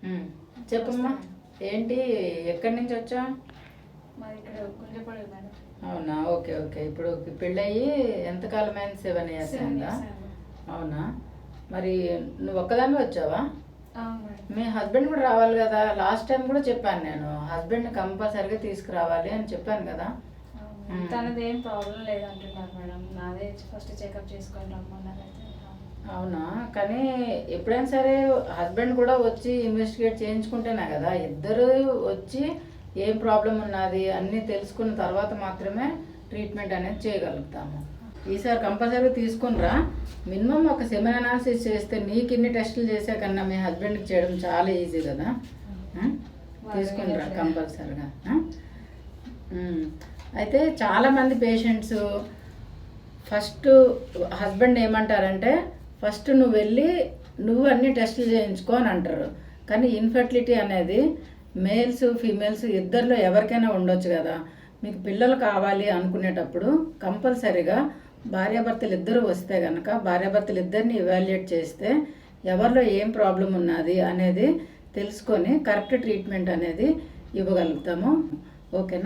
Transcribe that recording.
ఉమ్. చెప్పమ్మా, ఏంటి, ఎక్కడి నుంచి వచ్చా? మాది ఇక్కడ గుంజపడి మేడం. అవునా, ఓకే ఓకే. ఇప్పుడు పెళ్ళయ్యి ఎంతకాలం అయింది? 7 years అయిందా? అవునా, మరి నువ్వు ఒక్కదాన్ని వచ్చావా? మీ హస్బెండ్ కూడా రావాలి కదా. లాస్ట్ టైం కూడా చెప్పాను నేను, హస్బెండ్ కంపల్సరీగా తీసుకురావాలి అని చెప్పాను కదా. తనది ఏం ప్రాబ్లం లేదంటున్నారు మేడం. నాదే ఫస్ట్ చెకప్ చేసుకొని రమ్మన్నారు. అవునా, కానీ ఎప్పుడైనా సరే హస్బెండ్ కూడా వచ్చి ఇన్వెస్టిగేట్ చేయించుకుంటేనే కదా, ఇద్దరు వచ్చి ఏం ప్రాబ్లం ఉన్నది అన్నీ తెలుసుకున్న తర్వాత మాత్రమే ట్రీట్మెంట్ అనేది చేయగలుగుతాము. ఈసారి కంపల్సరీ తీసుకునిరా. మినిమం ఒక సెమెన్ అనాలిసిస్ చేస్తే నీకు ఇన్ని టెస్టులు చేసే కన్నా మీ హస్బెండ్కి చేయడం చాలా ఈజీ కదా. తీసుకునిరా కంపల్సరీగా. అయితే చాలామంది పేషెంట్స్ ఫస్ట్ హస్బెండ్ ఏమంటారంటే, ఫస్ట్ నువ్వు వెళ్ళి నువ్వు అన్ని టెస్టులు చేయించుకో అని అంటారు. కానీ ఇన్ఫర్టిలిటీ అనేది మేల్స్ ఫీమేల్స్ ఇద్దరిలో ఎవరికైనా ఉండొచ్చు కదా. మీకు పిల్లలు కావాలి అనుకునేటప్పుడు కంపల్సరీగా భార్యాభర్తలు ఇద్దరు వస్తే కనుక భార్యాభర్తలు ఇద్దరిని ఇవాల్యుయేట్ చేస్తే ఎవరిలో ఏం ప్రాబ్లం ఉన్నది అనేది తెలుసుకొని కరెక్ట్ ట్రీట్మెంట్ అనేది ఇవ్వగలుగుతాము. ఓకేనా?